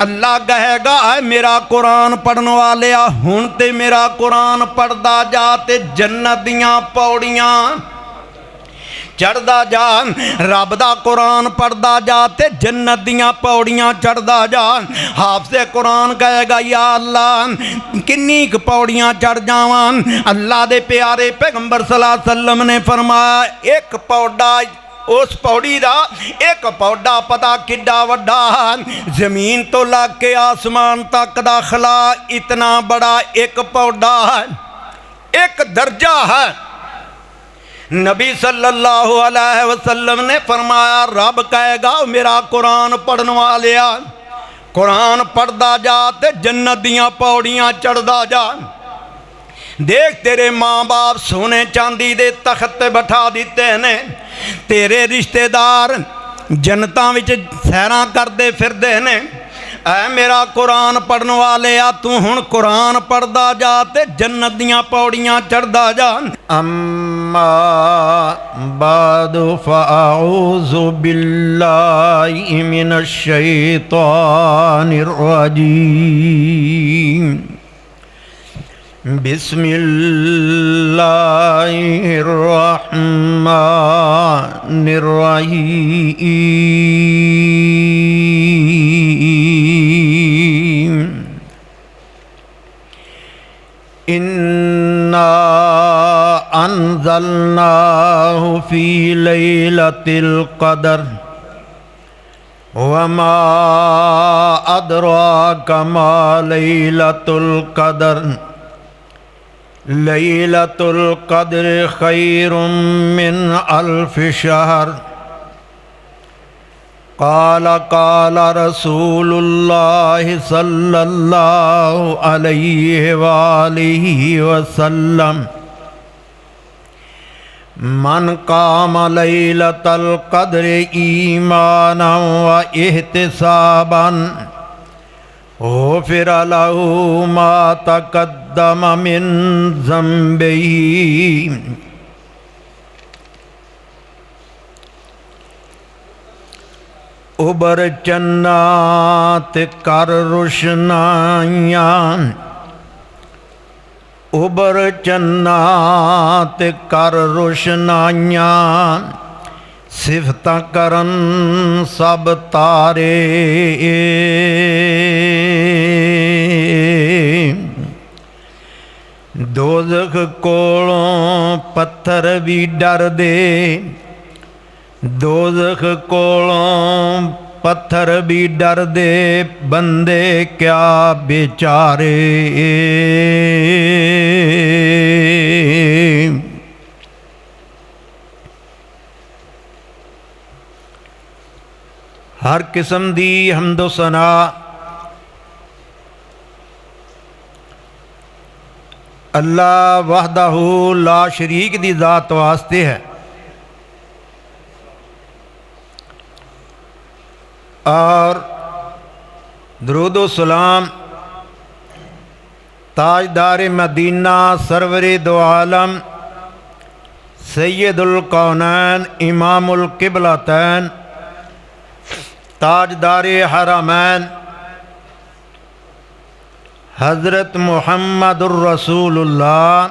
अल्लाह कहेगा मेरा कुरान पढ़न वाले हुण ते मेरा कुरान पढ़दा जा ते जन्नत दियां पौड़ियां चढ़दा जा। रब दा कुरान पढ़दा जा ते जन्नत दियां पौड़ियां चढ़दा जा। हाफिज़े कुरान कहेगा या अल्लाह किन्नी क पौड़ियां चढ़ जावां। अल्लाह दे प्यारे पैगंबर सल्लल्लाहु अलैहि वसल्लम ने फरमाया एक पौड़ा उस पौड़ी का एक पौधा पता किड्डा वड्डा जमीन तो लग के आसमान तक दा खला इतना बड़ा एक पौधा एक दर्जा है। नबी सल्लल्लाहु अलैहि वसल्लम ने फरमाया रब कहेगा मेरा कुरान पढ़न वाले कुरान पढ़दा जा ते जन्नत दियां पौड़ियां चढ़दा जा। देख तेरे माँ बाप सोने चांदी दे तख्त ते बैठा दिते ने, तेरे रिश्तेदार जन्नतां विच सैरां करदे फिरदे ने। ऐ मेरा कुरान पढ़न वाले तू हुण कुरान पढ़दा जा ते जन्नत दियां पौड़ियां चढ़दा जा। अम्मा बादु फ़अऊज़ु बिल्लाहि मिनश शैतानिर रजीम। बिस्मिल्लाहिर रहमानिर रहीम। इन्ना अंज़लनाहु फ़ी लैलतिल क़द्र वमा अदराका मा लैलतुल क़द्र। लैलतुल क़द्र खैरुम मिन अल्फ़ि शहर। क़ाला क़ाला रसूलुल्लाहि सल्लल्लाहु अलैहि वालिहि वसल्लम मन काम लैलतल क़द्र ईमानन व इहतिसाबन ग़ुफ़िर लहू मा तक़द्दम मिन ज़ंबिही। उबर जन्नत कर रोशनाइयां उबर जन्नत कर रोशनाइयां सिफतां करन सब तारे। दोज़ख कोलों पत्थर भी डर दे, दोज़ख कोलों पत्थर भी डर दे बंदे क्या बेचारे। हर किस्म दी हम्दो सना अल्लाह वहदहू ला शरीक दी ज़ात वास्ते है। और दरूद व सलाम ताजदार मदीना सरवरे दो आलम सैयदुल कौनैन इमामुल किबलतैन ताजदार हरमैन हज़रत मुहम्मदुर रसूलुल्लाह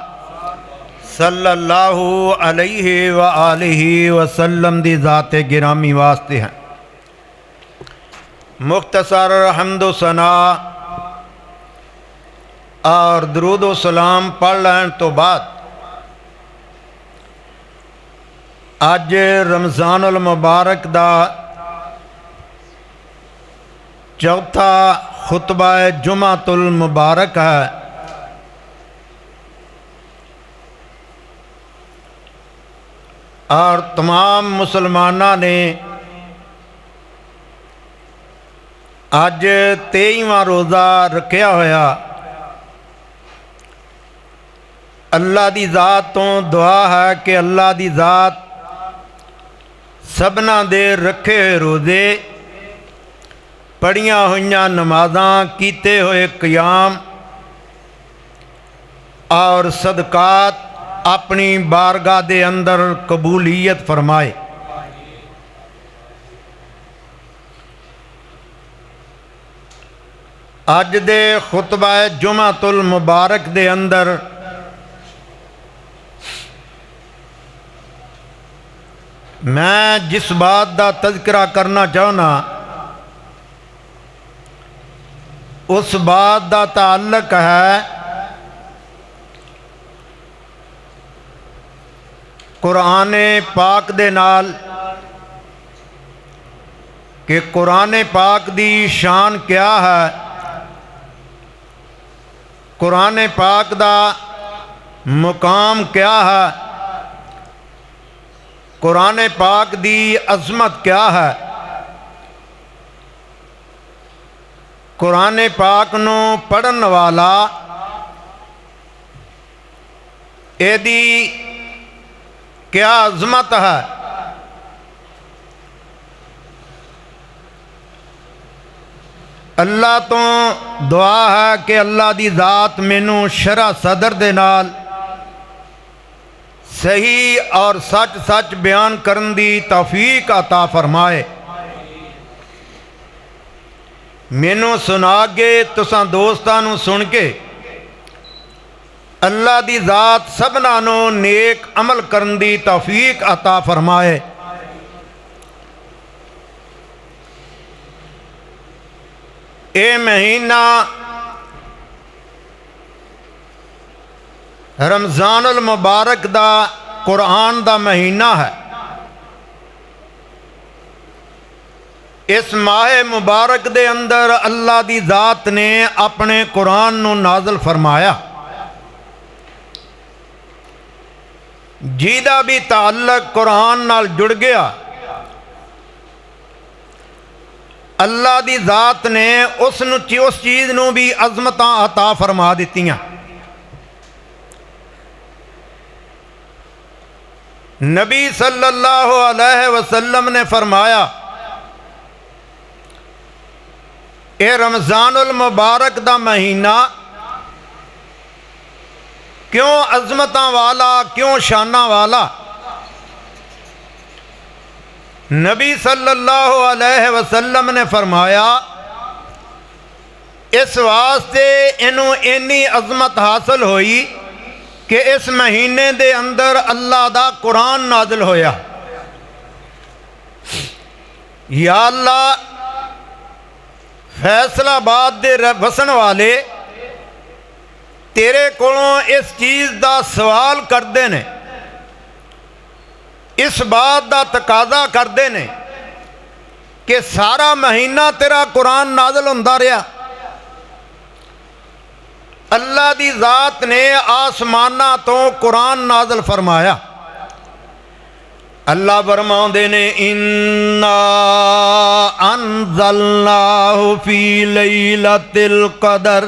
सल्लल्लाहु अलैहि व आलिहि वसल्लम दी ज़ात गिरामी वास्ते हैं। मुख्तसर हम्दो सना और दरूद व सलाम पढ़ लैन तो बाद अज रमज़ानुल मुबारक दा चौथा खुतबा जुमातुल मुबारक है। और तमाम मुसलमाना ने अज 23वां रोज़ा रखिया होया। अल्लाह दी ज़ात तो दुआ है कि अल्लाह दी ज़ात सबना दे रखे हुए रोज़े पढ़िया हुई नमाज़ां कीते हुए क़याम और सदकात अपनी बारगाह दे अंदर कबूलियत फरमाए। अज दे खुतबा जुमातुल मुबारक दे अंदर मैं जिस बात का तज़किरा करना चाहना उस बात का ताल्लुक है कुरान पाक दे नाल कि कुरान पाक दी शान क्या है, कुरान पाक दा मुकाम क्या है, कुरान पाक दी अज़मत क्या है। कुरान पाक नू पढ़न वाला एदी क्या अज़मत है। अल्लाह तो दुआ है कि अल्लाह दी ज़ात मैनू शरह सदर दे नाल सही और सच सच बयान करन दी तौफीक अता फरमाए। मैनू सुना के तुसां दोस्तां नू सुन के अल्लाह दी ज़ात सबना नू नेक अमल करन दी तौफीक अता फरमाए। ये महीना रमज़ानुल मुबारक दा कुरान दा महीना है। इस माह मुबारक दे अंदर अल्लाह दी ज़ात ने अपने कुरान नू नाज़िल फरमाया, जिहदा भी ताल्लुक कुरान नाल जुड़ गया। अल्लाह दी ज़ात ने उस चीज़ नू भी अज़मतां अता फरमा दित्तियां। नबी सल्लल्लाहु अलैहि वसल्लम ने फरमाया, ये रमज़ानुल मुबारक दा महीना क्यों अज़मतां वाला, क्यों शाना वाला। नबी सल्लल्लाहु अलैहि वसल्लम ने फरमाया, इस वास्ते इनू इन्नी अज़मत हासिल हुई कि इस महीने दे अंदर अल्लाह दा कुरान नाज़िल होया। या अल्लाह, फैसलाबाद दे वसन वाले तेरे कोलों इस चीज़ का सवाल करते ने, इस बात का तकाजा करते ने कि सारा महीना तेरा कुरान नाज़िल होंदा रहा। अल्लाह दी ज़ात ने आसमाना तो कुरान नाज़िल फरमाया। अल्लाह फरमाउंदे ने, इन्ना अंज़लनाहु फी लैलतिल कदर।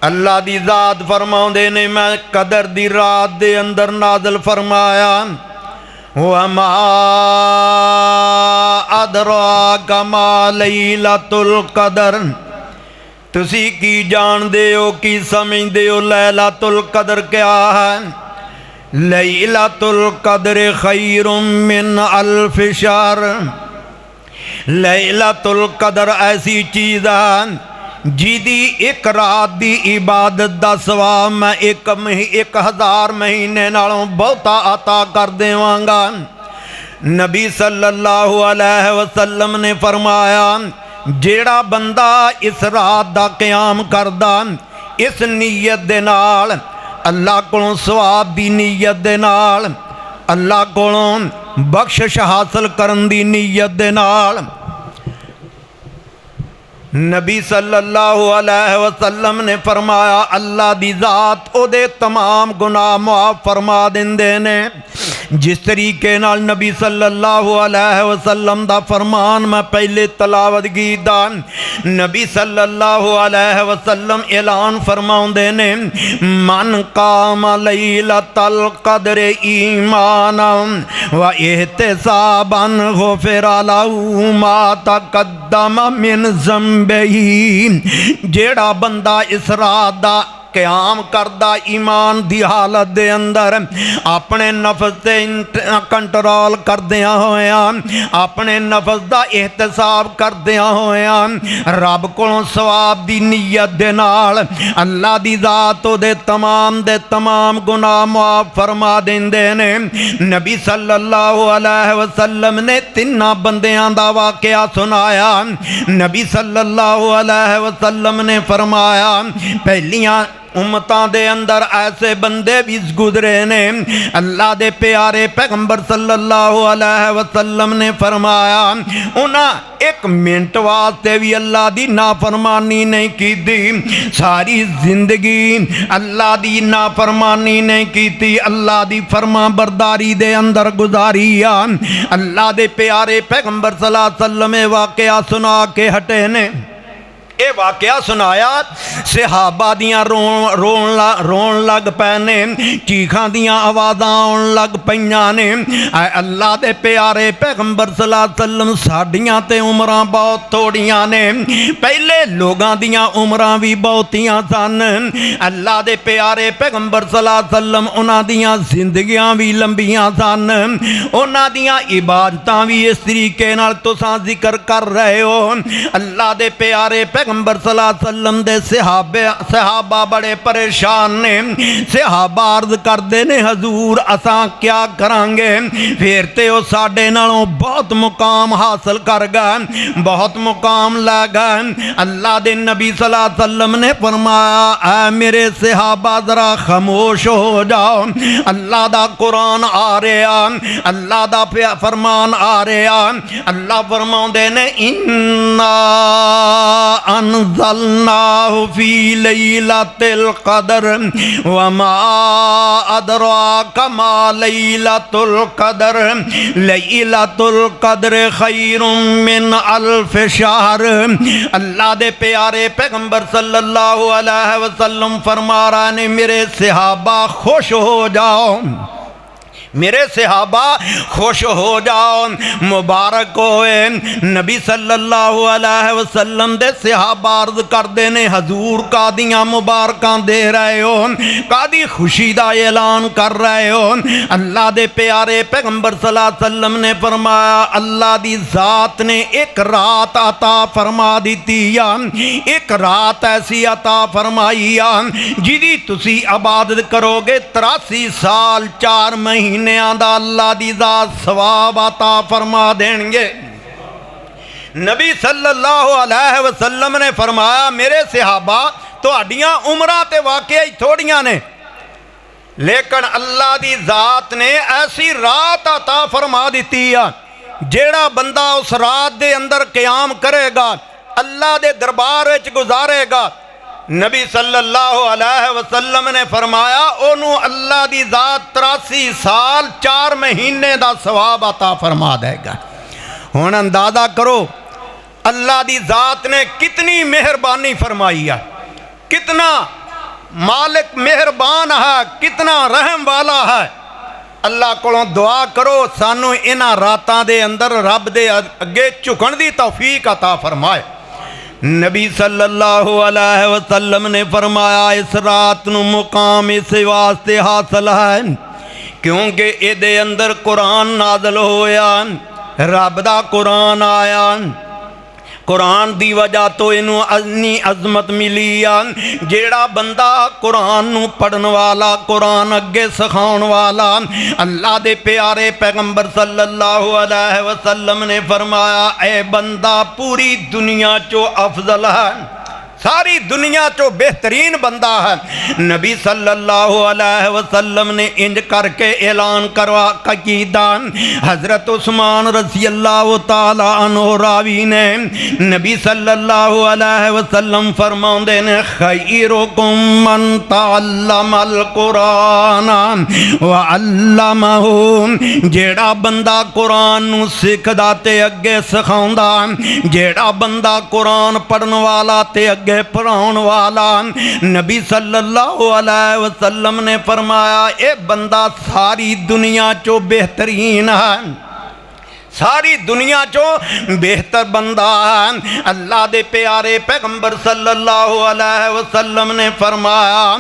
अल्लाह दी ज़ात फरमाउंदे ने, मैं कदर दी रात दे अंदर नाज़िल फरमाया। वमा अदराका मा लैलतुल कदर। तुसी की जानदे हो, की समझदे हो लैलतुल कदर क्या है। लैलतुल कदर खैरुम मिन अल्फ शहर। लैलतुल कदर ऐसी चीज़ है जिदी एक रात की इबादत का सवाब मैं 1000 महीने नालों बहुता अता कर देवांगा। नबी सल्लल्लाहु अलैहि वसल्लम ने फरमाया, जेड़ा बंदा इस रात का क़याम करदा इस नीयत दे नाल, अल्लाह कोलों सवाब दी नीयत दे नाल, अल्लाह कोलों बख्शिश हासिल करन दी नीयत दे नाल, नबी सल्लल्लाहु अलैहि वसल्लम ने फरमाया, अल्लाह दी ज़ात ओदे तमाम गुनाह मुआफ़ फरमा देंदे ने। जिस तरीके नाल नबी सल्लल्लाहु अलैहि वसल्लम दा फरमान मैं पहले तलावत कीता, नबी सल्लल्लाहु अलैहि वसल्लम ऐलान फरमाउंदे ने, मन काम लैलतल कद्र ईमानन व इहतिसाबन गुफ़िरा लहू मा तक़द्दम मिन ज़ंबिही। जेड़ा बंदा इस रात दा क्याम करदा ईमान दी हालत दे अंदर अपने नफस ते कंट्रोल करदियां होया अपने नफस दा एहतसाब करदियां होया रब कोलों सवाब दी नीयत दे नाल अल्लाह दी जात दे तमाम गुनाह माफ फरमा देंदे ने। नबी सल्लल्लाहु अलैहि वसल्लम ने तिन्ना बंदियां दा वाकया सुनाया। नबी सल्लल्लाहु अलैहि वसल्लम ने फरमाया पहलियां उम्मतां दे अंदर ऐसे बंदे भी गुजरे ने। अल्लाह दे प्यारे पैगंबर सल्लल्लाहु अलैहि वसल्लम ने फरमाया उन्हां एक मिनट वास्ते भी अल्लाह दी नाफरमानी नहीं की दी, सारी जिंदगी अल्लाह दी नाफरमानी नहीं की, अल्लाह दी फरमा बरदारी दे अंदर गुजारी आ। अल्लाह दे प्यारे पैगंबर सल्लल्लाहु अलैहि वसल्लम वाकया सुना के हटे ने। ये वाकया सुनाया सहाबा दियां रोन लग पे ने, चीखां दियां आवाज़ां आउण लग पईयां ने। अल्लाह दे प्यारे पैगंबर सल्लल्लाहु अलैहि वसल्लम साडियां ते उमरां बहुत थोड़ियां ने, पहले लोगां दियां उमरां भी बहुतियां सन। अल्लाह दे प्यारे पैगंबर सल्लल्लाहु अलैहि वसल्लम उन्हां दियां जिंदगियां भी लंबियां सन, उन्हां दियां इबादतां भी इस तरीके नाल तुसां जिक्र कर रहे हो। अल्लाह दे प्यारे पैगंबर सल्लल्लाहु अलैहि वसल्लम दे सहाबा बड़े परेशान ने। सहाबा अर्ज करते ने हजूर असां क्या करांगे, फिर ते वो साडे नालों बहुत मुकाम हासिल कर गए, बहुत मुकाम लै गए। अल्लाह दे नबी सल्लल्लाहु अलैहि वसल्लम ने फरमाया ऐ मेरे सहाबा जरा खामोश हो जाओ, अल्लाह दा कुरान आ रहा, अल्लाह दा फरमान आ रहा। अल्लाह फरमाउंदे ने इन्ना अनज़लनाहु फी लैलतिल क़द्र वमा अदराका मा लैलतुल क़द्र लैलतुल क़द्र खैरुम मिन अल्फ शहर। अल्लाह दे प्यारे पैगंबर सल्लल्लाहु अलैहि वसल्लम फरमा रहे ने मेरे सहाबा खुश हो जाओ, मेरे सहाबा खुश हो जाओ, मुबारक होए। नबी सल्लल्लाहु अलैहि वसल्लम दे सहाबा अर्ज करते ने हजूर कादियां मुबारकां दे रहे हो, कादी खुशी दा ऐलान कर रहे हो। अल्लाह दे प्यारे पैगंबर सल्लल्लाहु अलैहि वसल्लम ने फरमाया अल्लाह दी जात ने एक रात अता फरमा दी आ, एक रात ऐसी अता फरमाई आ जिदी तुसी इबादत करोगे 83 साल 4 महीने अल्लाह दी जात सवाब अता फरमा देंगे। नबी सल्लल्लाहु अलैहि वसल्लम ने फरमाया मेरे सहाबा तुहाडियां उमरां ते वाकई थोड़ियां ने, लेकिन अल्लाह दी जात ने ऐसी रात अता फरमा दी आ जेड़ा बंदा उस रात दे अंदर क़याम करेगा, अल्लाह दे दरबार विच गुजारेगा। नबी सल्लल्लाहु अलैहि वसल्लम ने फरमाया ओनू अल्लाह दी जात 83 साल 4 महीने दा सवाब अता फरमा देगा। हुण अंदाज़ा करो अल्लाह दी जात ने कितनी मेहरबानी फरमाई है, कितना मालिक मेहरबान है, कितना रहम वाला है। अल्लाह कोलों दुआ करो सानू इन्हां रातां दे अंदर रब दे अगे झुकण दी तौफीक अता फरमाए। नबी सल्लल्लाहु अलैहि वसल्लम ने फरमाया इस रात नू मुकाम इस वास्ते हासिल है क्योंकि इहदे अंदर कुरान नाज़िल होया, रब दा कुरान आया, कुरान दी वजह तो इनू इन्नी अजमत मिली आ। जेड़ा बंदा कुरान नू पढ़न वाला, कुरान अगे सिखाउण वाला, अल्लाह दे प्यारे पैगंबर सल्लल्लाहु अलैहि वसल्लम ने फरमाया ए बंदा पूरी दुनिया चो अफजल है, सारी दुनिया चो बेहतरीन बंदा है। नबी सल्लल्लाहु अलैहि वसल्लम ने इंज करके ऐलान करवा कीदा। हज़रत उस्मान रज़ी अल्लाह तआला अन्हु रावी ने नबी सल्लल्लाहु अलैहि वसल्लम फरमाउंदे ने खैरुकुम मन तअल्लमल कुरान व अल्लमहु, जेड़ा बंदा कुरान नू सिखदा ते अगे सिखाउंदा, जेड़ा बंदा कुरान पढ़न वाला ते अगे पढ़ाउण वाला। नबी सल्लल्लाहु अलैहि वसल्लम ने फरमाया ए बंदा सारी दुनिया चो बेहतरीन है, सारी दुनिया चो बेहतर बंदा है। अल्लाह दे प्यारे पैगंबर सल्लल्लाहु अलैहि वसल्लम ने फरमाया,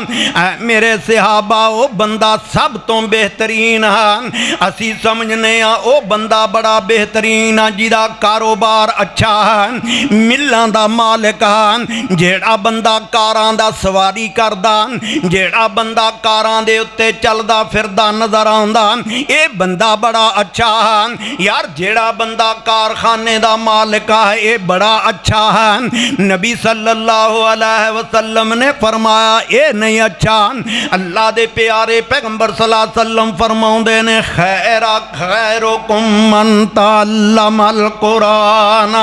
मेरे सहाबा वो बंदा सब तो बेहतरीन है। असी समझने वो बंदा बड़ा बेहतरीन है जिदा कारोबार अच्छा है, मिलों का मालिक है, जेड़ा बंदा कारां दा सवारी करदा, जेड़ा बंदा कारां दे उत्ते चलदा फिरदा नजर आंदा, ये बंदा बड़ा अच्छा है। यार जेड़ा बंदा कारखाने दा मालिक है ये बड़ा अच्छा है। नबी सल्लल्लाहु अलैहि वसल्लम ने फरमाया ये नहीं अच्छा। अल्लाह दे प्यारे पैगंबर सल्लल्लाहु अलैहि वसल्लम फरमाउंदे ने खैरा खैरुकुम मन तअल्लमल कुरान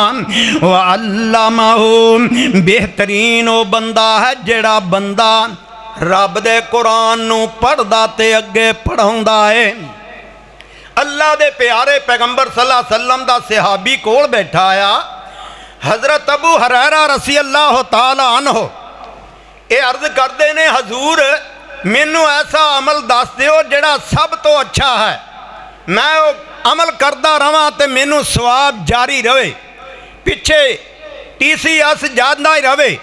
व अल्लमहु, बेहतरीन वो बंदा है जेड़ा बंदा रब दे कुरान नू पढ़दा ते अगे पढ़ाउंदा है। अल्लाह दे प्यारे पैगंबर सल्लल्लाहु अलैहि वसल्लम दा सहाबी कोल बैठा आया हजरत अबू हुरैरा रज़ी अल्लाह तआला अन्हु, ये अर्ज करते ने हजूर मैनू ऐसा अमल दस दिओ जेड़ा सब तो अच्छा है, मैं वो अमल करता रवां ते मैनू सवाब जारी रहे, पिछे TCS जाता ही रहे।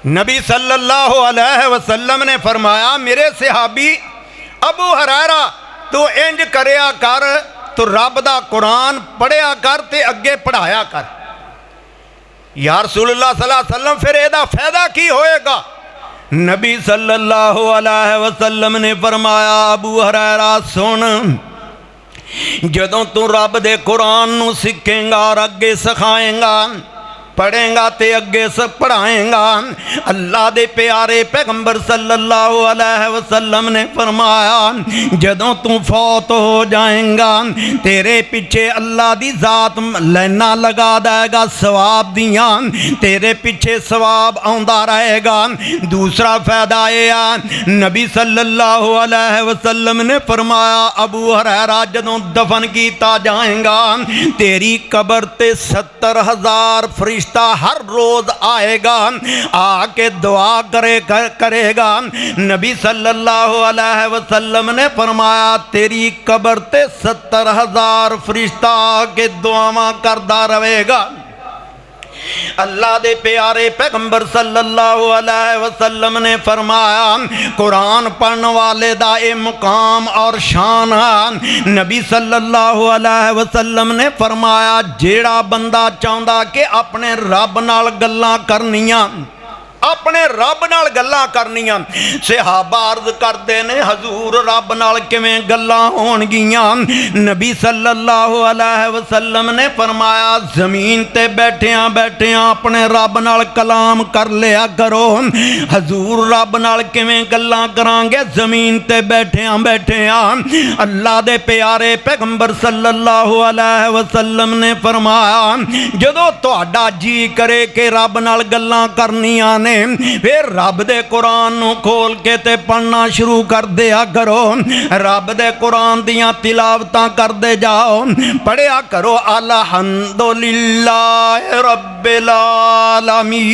नबी सल्लल्लाहु अलैहि वसल्लम ने फरमाया मेरे सहाबी अबू हुरैरा तू इंज करया कर, तू रब दा कुरान पढ़िया कर ते अगे पढ़ाया कर। या रसूलुल्लाह सल्लल्लाहु अलैहि वसल्लम फिर एदा फायदा की होएगा? नबी सल्लल्लाहु अलैहि वसल्लम ने फरमाया अबू हुरैरा सुन, जदों तू रब दे कुरान नू सीखेगा और अगे सिखाएगा, पढ़ेगा ते अगे सब पढ़ाएगा। अल्लाह दे प्यारे पैगंबर सल्लल्लाहु अलैहि वसल्लम ने फरमाया जदों तू फौत हो जाएगा तेरे पीछे अल्लाह दी जात लाइना लगा देगा सवाब दियां, तेरे पीछे सवाब आंदा रहेगा। दूसरा फायदा यह है नबी सल्लल्लाहु अलैहि वसल्लम ने फरमाया अबू हुरैरा जदों दफन किया जाएगा तेरी कब्र ते 70,000 फरिश्ते हर रोज आएगा, आके दुआ करेगा। नबी सल्लल्लाहु अलैहि वसल्लम ने फरमाया तेरी कब्र ते 70,000 फरिश्ता आके दुआवां करदा रहेगा। अल्लाह दे प्यारे पैगंबर सल्लल्लाहु अलैहि वसल्लम ने फरमाया कुरान पढ़ने वाले दा ए मुकाम और शान है। नबी सल्लल्लाहु अलैहि वसल्लम ने फरमाया जेड़ा बंदा चाहता कि अपने रब नाल गल्लां करनियां, अपने रब नाल गल्लां करनियां, सहाबा अर्ज करते ने हजूर रब नाल किवें गल्लां होणगियां? नबी सल्लल्लाहु अलैहि वसल्लम ने फरमाया जमीन ते बैठिया बैठिया अपने रब नाल कलाम कर लिया करो। हजूर रब नाल किवें गल्लां करांगे? जमीन ते बैठिया बैठिया। अल्लाह दे प्यारे पैगंबर सल्लल्लाहु अलैहि वसल्लम ने फरमाया जदों तुहाडा जी करे कि रब नाल गल्लां करनियां ने फिर रब दे कुरान नू खोल के ते पढ़ना शुरू कर दिया करो, रब दे कुरान दियां तिलावतां करदे जाओ, पढ़िया करो अल्हम्दुलिल्लाह रब्बिल आलमीन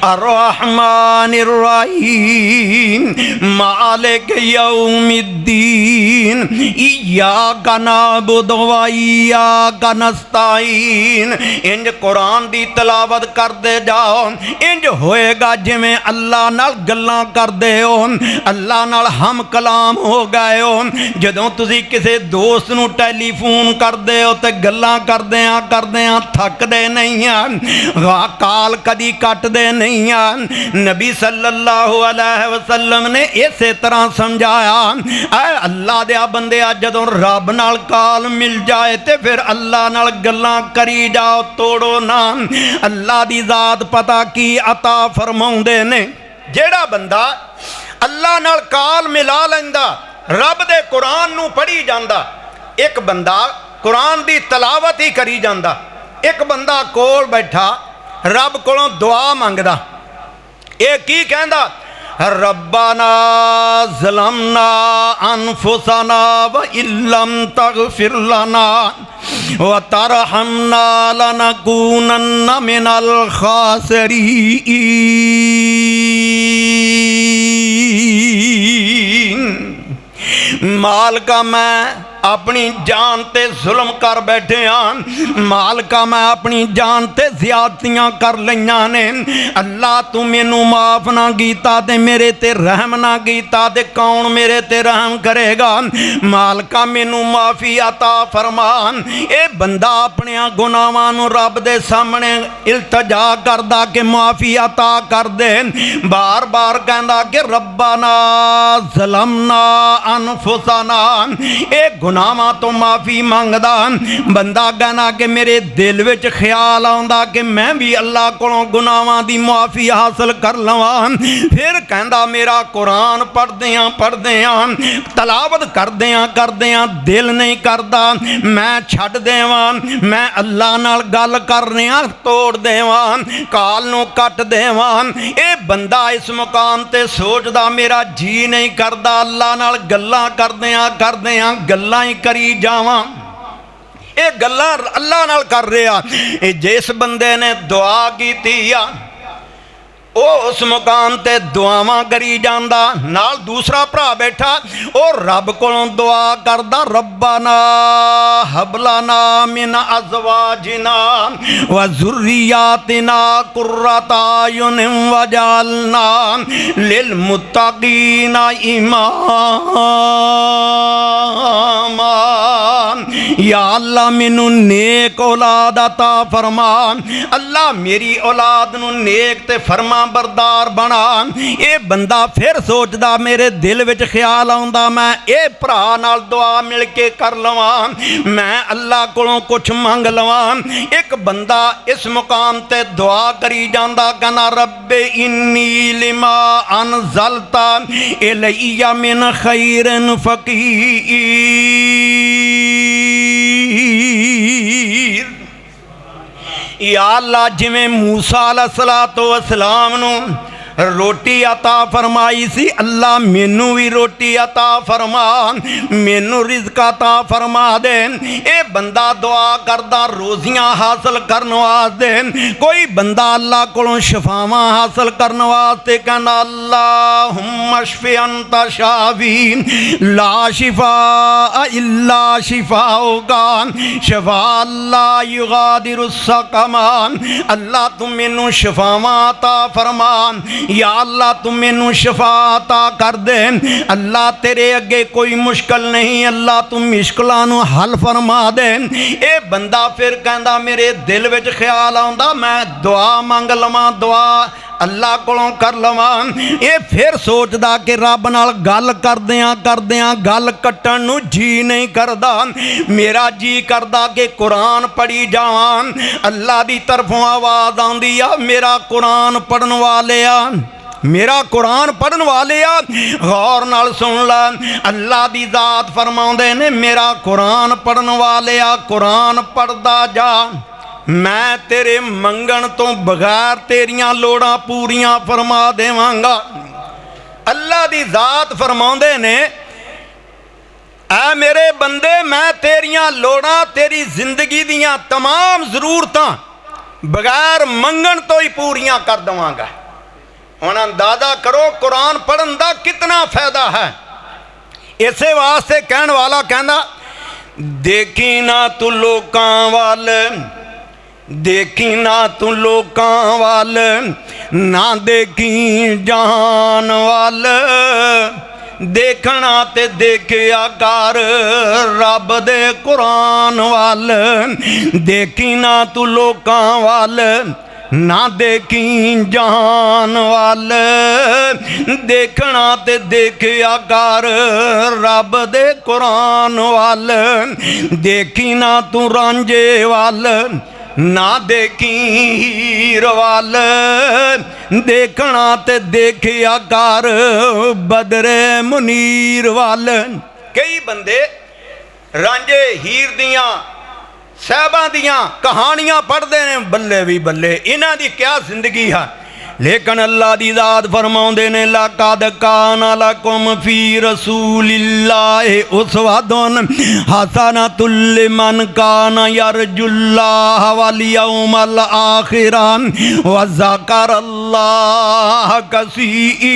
अर्रहमानिर रहीम मालिक यौमिद्दीन इय्याका नअबुदु व इय्याका नस्तईन। इंज कुरान दी तलावत करदे जाओ, इंज होएगा जिवें अल्लाह नाल गल्लां करदे हो, अल्लाह नाल हम कलाम हो गए हो। जदों तुसीं किसी दोस्त नूं टैलीफोन करदे हो ते गल्लां करदियां थकदे नहीं हैं, काल कदी कटदे नहीं। नबी सल्लल्लाहु अलैहि वसल्लम ने इसे तरह समझाया अल्लाह दे बंदे जदों रब नाल काल मिल जाए ते फिर अल्लाह नाल गल्लां करी जाओ, तोड़ो ना। अल्लाह दी जात पता की अता फरमाउंदे ने जेड़ा बंदा अल्लाह नाल काल मिला लैंदा रब दे कुरान नू पढ़ी जांदा, एक बंदा कुरान दी तलावत ही करी जांदा, एक बंदा कोल बैठा रब कोलों दुआ मंगदा, ये की कहंदा रब्बाना ज़लमना अनफुसना व इल्लम तगफिर लना व तरहमना लनकूनन्ना मिनल खासिरीन। मालका मैं अपनी जान ते जुल्म कर बैठे हाँ। मालका मैं अपनी जान ते ज़्यादतियां कर लईयां ने। अल्लाह तू मैनू माफ़ ना कीता ते मेरे ते रहम ना कीता ते कौन मेरे ते रहम करेगा। मालका मैनू माफ़ी अता फरमा। ये बंदा अपने गुनाहां नू रब दे सामने इल्तजा करदा कि माफ़ी अता कर दे। बार बार कहंदा कि रब्बना ज़लमना अनफुसना। ये गुनाहां तो माफ़ी मंगदा। बंदा कहना कि मेरे दिल विच ख्याल आउंदा कि मैं भी अल्लाह कोलों गुनाहां दी माफ़ी हासिल कर लवां। फिर कहंदा मेरा कुरान पढ़दियां तलावत करदियां दिल नहीं करदा, मैं छड्ड देवां, मैं अल्लाह नाल गल करनियां तोड़ देवां, काल नूं कट देवां। ये बंदा इस मुकाम ते सोचदा मेरा जी नहीं करदा अल्लाह नाल गल्लां करदियां गल्लां ही करी जावां। ये गल्लां अल्लाह नाल कर रहा। जिस बंदे ने दुआ कीती आ वो उस मुकाम ते दुआवां करी जांदा। नाल दूसरा भरा बैठा वो रब कोलों दुआ करदा रब्बाना हबलाना मिन अज़वाजिना व ज़ुर्रियातिना कुर्रता अयुनिन वजअलना लिल मुत्तक़ीना इमामा। या अल्लाह मैनू नेक औलाद अता फरमा। अल्लाह मेरी औलाद नू नेक ते फरमा बरदार बना। ये बंदा फिर सोचदा मेरे दिल विच ख्याल आउंदा मैं ये भरा नाल दुआ मिल के कर लवां, मैं अल्लाह कोलों कुछ मंग लवां। एक बंदा इस मुकाम ते दुआ करी जांदा कहना रब्बे इन्नी लिमा अनज़लता इलैया मिन खैरिन फ़क़ीर। या अल्लाह जिवें मूसा अलैहिस्सलातो वस्सलाम नूं रोटी अता फरमाई सी अल्लाह मैनू भी रोटी अता फरमा, मैनू रिज़्क अता फरमा दे। ये बंदा दुआ करदा रोज़ियां हासिल करने वास्ते। कोई बंदा अल्लाह कोलों शफावां हासिल करने वास्ते कहना अल्लाहुम्मा शफ़ि अंता शाफ़ी ला शिफा इल्ला शिफाउका शफा ला युगादिरु सकमा। अल्लाह तू मैनू शफावां अता फरमा। या अल्लाह तू मैनू शफा अता कर दे। अल्लाह तेरे अगे कोई मुश्किल नहीं, अल्लाह तू मुश्किलां नू हल फरमा दे। ये बंदा फिर कहंदा मेरे दिल विच ख्याल आउंदा मैं दुआ मंग लवां, दुआ अल्लाह कोलों कर लवां। ये फिर सोचदा कि रब नाल गल करदियां गल कट्टण नू जी नहीं करदा। मेरा जी करदा कि कुरान पढ़ी जावां। अल्लाह दी तरफों आवाज़ आउंदी आ मेरा कुरान पढ़न वाले आ, मेरा कुरान पढ़न वाले आ गौर नाल सुन ला। अल्लाह दी ज़ात फरमाउंदे ने मेरा कुरान पढ़न वाले आ कुरान पढ़दा जा, मैं तेरे मंगण तो बगैर तेरियां लोड़ां पूरियां फरमा देवांगा। अल्लाह दी ज़ात फरमाउंदे ने ऐ मेरे बंदे मैं तेरियां लोड़ां तेरी जिंदगी दियां तमाम ज़रूरतां बगैर मंगण तो ही पूरियां कर देवांगा। हुण अंदाज़ा करो कुरान पढ़न दा कितना फायदा है। इसे वास्ते कहण वाला कहंदा देखी ना तू लोकां वाल, देखी ना तू लोकां वाल, ना देखी जान वाल, देखना ते देखिया कर रब दे कुरान वाल। देखी ना तू लोकां वाल, ना देखी जान वाल, देखना ते देखिया कर रब दे कुरान वाल। देखी ना तू रांझे वाल, ना देखी हीर वाल, देखना ते देखिया कर बदरे मुनीर वाल। कई बंदे रांझे हीर दियां साहबां दियां कहानियां पढ़ते हैं, बल्ले भी बल्ले इन्हां दी क्या जिंदगी है। लेकिन अल्लाह दी ज़ात फरमाउंदे ने लक़द काना लकुम फी रसूलिल्लाहि उस्वतुन हसनतुन लिमन काना यरजुल्लाह वल यौमल आखिर व ज़करल्लाह कसीरा।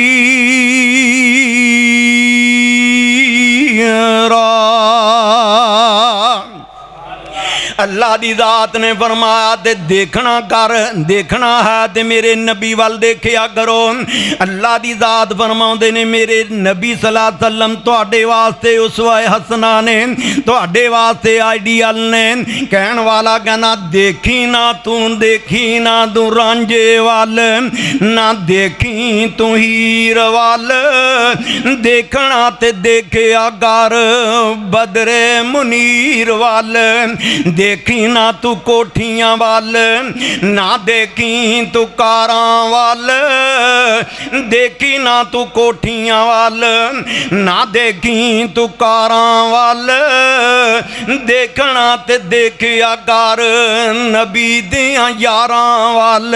मुनीरा। अल्लाह दी जात ने फरमाया ते देखना कर, देखना है ते मेरे नबी वाल देखिया करो। अल्लाह दी जात फरमाउंदे ने मेरे नबी सल्लल्लाहु अलैहि वसल्लम तुहाडे वास्ते उसवा हसना ने, तुहाडे वास्ते आइडियल ने। कहण वाला कहना देखी ना तू रांझे वाल, ना देखी तू हीर वाल, देखना ते देखिया कर बदरे मुनीर वाल। देखी ना तू कोठियां वाल, ना देखी तू कारां वाल, देखी ना तू कोठियां वाल, ना देखी तू कारां वाल, देखना ते देखिया कर नबी दियां यारां वाल।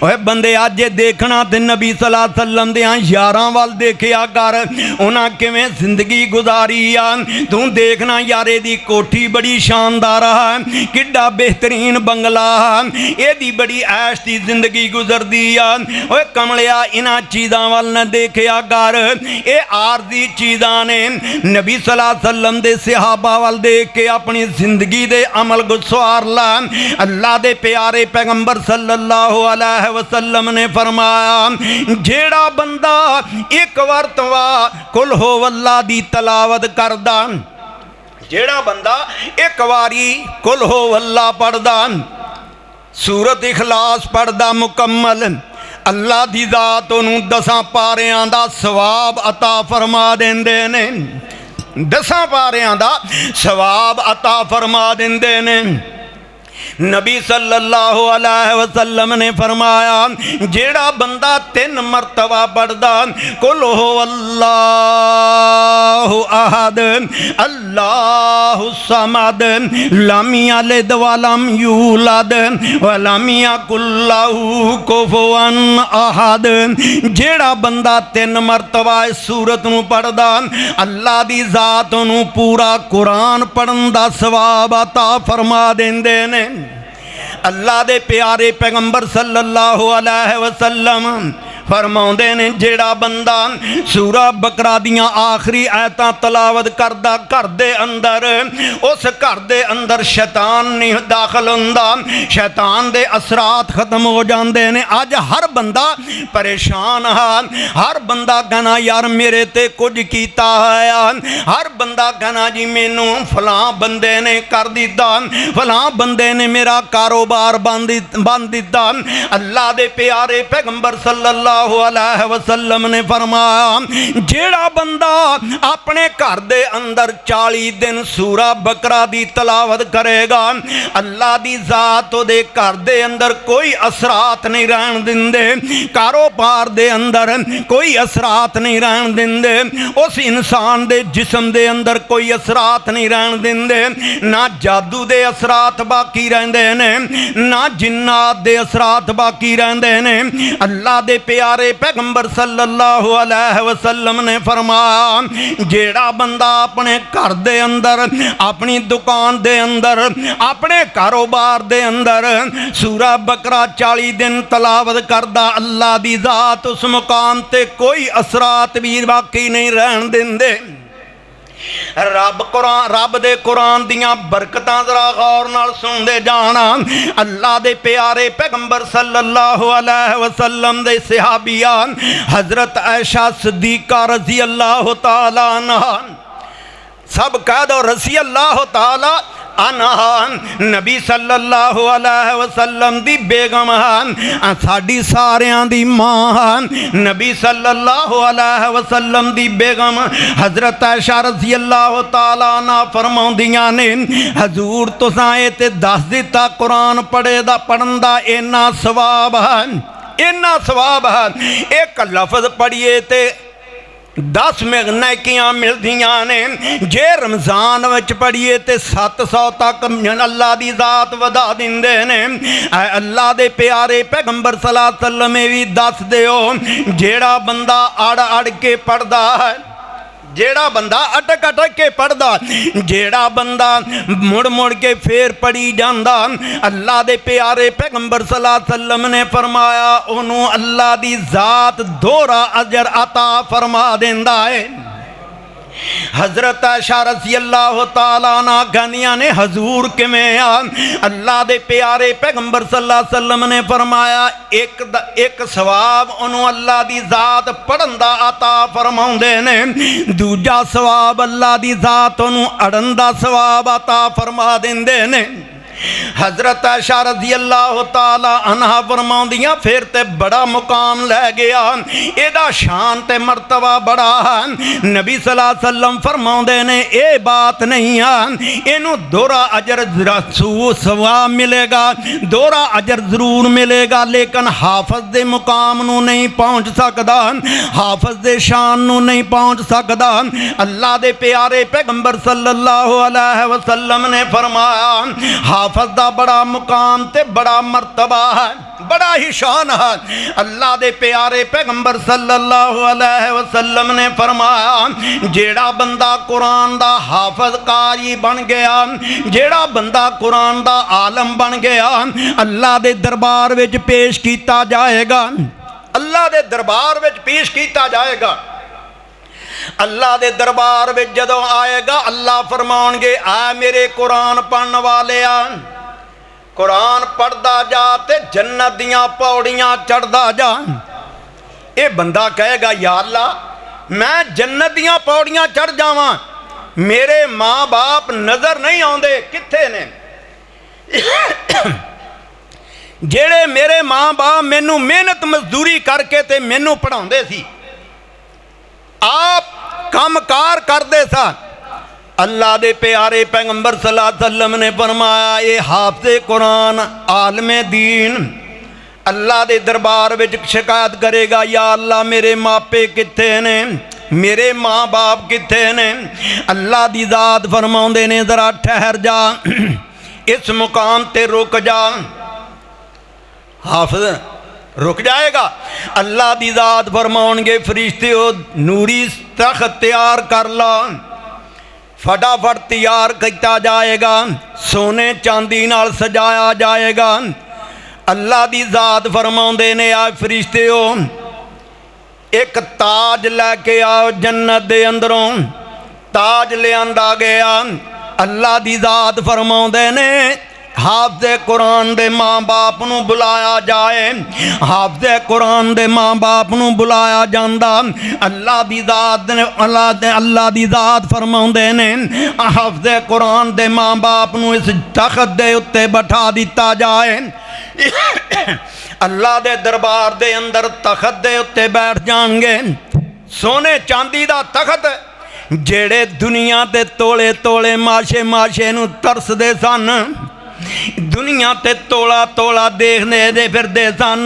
ओए बंदे अज देखना ते नबी सल्लल्लाहु अलैहि वसल्लम दियां यारां वाल देखिया कर, उन्हां किवें जिंदगी गुजारी आ। तू देखना यारे दी कोठी बड़ी शानदार है, किड्डा बेहतरीन बंगला है, एदी बड़ी ऐश दी जिंदगी गुजरदी आ। ओए कमलिया इन्हां चीज़ां वाल न देखिया कर, ये आरजी चीज़ां ने। नबी सल्लल्लाहु अलैहि वसल्लम दे सहाबा वाल देख के अपनी जिंदगी दे अमल गुस्वार ला। अल्लाह दे प्यारे पैगंबर सल्लल्लाहु अलैहि वसल्लम ने फरमाया जेड़ा बंदा एक वरतवा कुल हो वल्ला दी तलावत करदा, जेड़ा बंदा एक वारी कुल हो वल्ला पढ़दा, सूरत इखलास पढ़दा मुकम्मल, अल्लाह दी जात उन्हूं 10 पारियां दा सवाब अता फरमा देंदे ने। 10 पारियां दा सवाब अता फरमा देंदे ने। नबी सल्लल्लाहु अलैहि वसल्लम ने फरमाया जेड़ा बंदा 3 मरतबा पढ़दा कुल हो अल्लाहु अहद अल्लाहु समद लम यलिद वलम यूलद वलम यकुल लहू कुफुवन अहद, जेड़ा बंदा 3 मरतबा इस सूरत नूं पढ़दा अल्लाह दी जात नूं पूरा कुरान पढ़न दा सवाब अता फरमा देंदे ने। अल्लाह दे प्यारे पैगंबर सल्लल्लाहु अलैहि वसल्लम फरमाउंदे ने जेड़ा बंदा सूरा बकरा दियां आखिरी आयतां तलावत करदा घर दे अंदर, उस घर दे अंदर शैतान नहीं दाखिल हुंदा, शैतान दे असरात खत्म हो जाते ने। अज हर बंदा परेशान है, हर बंदा कहना यार मेरे ते कुछ कीता है, हर बंदा कहना जी मैनू फलां बंदे ने कर दिता, फलां बंदे ने मेरा कारोबार बंद दिता। अल्लाह दे प्यारे पैगंबर सल्लल्लाहु अलैहि वसल्लम ने फरमाया जेड़ा बंदा अपने घर दे अंदर 40 दिन सूरा बकरा दी तलावत करेगा अल्लाह दी जात दे घर दे अंदर कोई असरात नहीं रहन दिंदे, कारोबार दे अंदर कोई असरात नहीं रहन दिंदे, उस इंसान दे जिस्म दे अंदर कोई असरात नहीं रहन दिंदे, ना जादू दे असरात बाकी रहंदे ने, ना जिन्नात दे असरात बाकी रहंदे ने। अल्लाह दे प्यारे पैगंबर सल्लल्लाहु अलैहि वसल्लम ने फरमाया जेड़ा बंदा अपने घर दे अंदर, अपनी दुकान दे अंदर, अपने कारोबार दे अंदर सूरा बकरा 40 दिन तलावत करदा अल्लाह दी जात उस मुकाम ते कोई असरात भी बाकी नहीं रहन दिंदे। रब दे कुरान दियां बरकतां जरा गौर नाल सुनदे जाना। अल्लाह दे प्यारे पैगंबर सल्लल्लाहु अलैहि वसल्लम दे सहाबिया हजरत आयशा सिद्दीका रज़ी अल्लाह तआला अन्हा, सब कह दो रज़ी अल्लाह तआला अन्हा, नबी सल्लल्लाहु अलैहि वसल्लम दी बेगम है, साडी सारियां दी मां है। नबी सल्लल्लाहु अलैहि वसल्लम दी बेगम हजरत आयशा रज़ी अल्लाह तआला अन्हा फरमाउंदियां ने हजूर तुसां ए ते दस दिता कुरान पढ़न दा इन्ना सवाब है, इन्ना सवाब है, एक लफ्ज़ पढ़िए ते 10 नेकियां मिलदियां ने, जे रमज़ान विच पढ़िए तो 700 तक अल्लाह दी जात वधा दिंदे ने। अल्लाह दे प्यारे पैगंबर सल्लल्लाहु अलैहि वसल्लम भी दस दिओ जेड़ा बंदा अड़ के पढ़दा है, जेड़ा बंदा अटक के पढ़दा, जेड़ा बंदा मुड़ के फिर पढ़ी जांदा, अल्लाह दे प्यारे पैगंबर सल्लल्लाहु अलैहि वसल्लम ने फरमाया उन्हों अल्लाह दी जात दोहरा अजर अता फरमा देंदा है। हज़रत आयशा रज़ी अल्लाह तआला अन्हा कहंदियां ने हजूर किवें आ? अल्लाह दे प्यारे पैगंबर सल्लल्लाहु अलैहि वसल्लम ने फरमाया एक सवाब उन्होंने अल्लाह दी ज़ात पढ़न दा अता फरमाउंदे ने, दूजा सवाब अल्लाह दी ज़ात उन्होंने अड़न दा सवाब अता फरमा देंदे ने। हज़रत आयशा रज़ी अल्लाह तआला अन्हा फरमाउंदियां फिर ते बड़ा मुकाम लै गया, एदा शान ते मरतबा बड़ा है। नबी सल्लल्लाहु अलैहि वसल्लम फरमाउंदे ने ये बात नहीं है, इनू दोहरा अजर सवाब मिलेगा, दोहरा अजर जरूर मिलेगा, लेकिन हाफज दे मुकाम नू नहीं पहुँच सकदा, हाफज दे शान नू नहीं पहुँच सकदा। अल्लाह दे प्यारे पैगंबर सल्लल्लाहु अलैहि वसल्लम ने फरमाया हाफज दा बड़ा मुकाम ते बड़ा मरतबा है, बड़ा ही शान है। अल्लाह दे प्यारे पैगंबर सल्लल्लाहु अलैहि वसल्लम ने फरमाया जेड़ा बंदा कुरान दा हाफज कारी बन गया, जेड़ा बंदा कुरान दा आलम बन गया, अल्लाह दे दरबार विच पेश किया जाएगा, अल्लाह दे दरबार विच पेश किया जाएगा। अल्लाह दे दरबार में जदों आएगा अल्लाह फरमाउणगे आ मेरे कुरान पढ़न वाले आ, कुरान पढ़दा जा ते जन्नत दियां पौड़ियां चढ़दा जा। ये बंदा कहेगा या अल्लाह मैं जन्नत दियां पौड़ियां चढ़ जावां, मेरे माँ बाप नज़र नहीं आउंदे, कित्थे ने? जेड़े मेरे माँ बाप मैनू मेहनत मजदूरी करके ते मैनू पढ़ाउंदे सी, आप काम कार करते सा। अल्लाह दे प्यारे पैगंबर सल्लल्लाहु अलैहि वसल्लम ने फरमाया ये हाफिज़े कुरान आलमे दीन अल्लाह दे दरबार विच शिकायत करेगा या अल्लाह मेरे मापे कित्थे ने, मेरे माँ बाप कित्थे ने? अल्लाह दी ज़ात फरमाउंदे ने जरा ठहर जा, इस मुकाम ते रुक जा। हाफिज़ रुक जाएगा। अल्लाह दी ज़ात फरमाउणगे फरिश्ते नूरी तख्त तैयार कर ला, फटाफट तैयार किया जाएगा, सोने चांदी नाल सजाया जाएगा। अल्लाह दी ज़ात फरमाउंदे ने आ फरिश्ते एक ताज लैके आओ जन्नत दे अंदरों, ताज लियांदा गया। अल्लाह दी ज़ात फरमाउंदे ने हाफिज़े कुरान दे माँ बाप नू बुलाया जाए, हाफिज़े कुरान दे माँ बाप नू बुलाया जांदा। अल्लाह दी ज़ात अल्लाह दी ज़ात फरमाउंदे ने हाफिज़े कुरान दे माँ बाप नू इस तख्त दे उत्ते बैठा दिता जाए। अल्लाह दे दरबार दे अंदर तख्त दे उत्ते बैठ जाएंगे, सोने चांदी दा तख्त, जेड़े दुनिया ते तोले तोले माशे माशे नू तरसदे सन, दुनिया ते तोला तोला देखने दे फिरदे सन।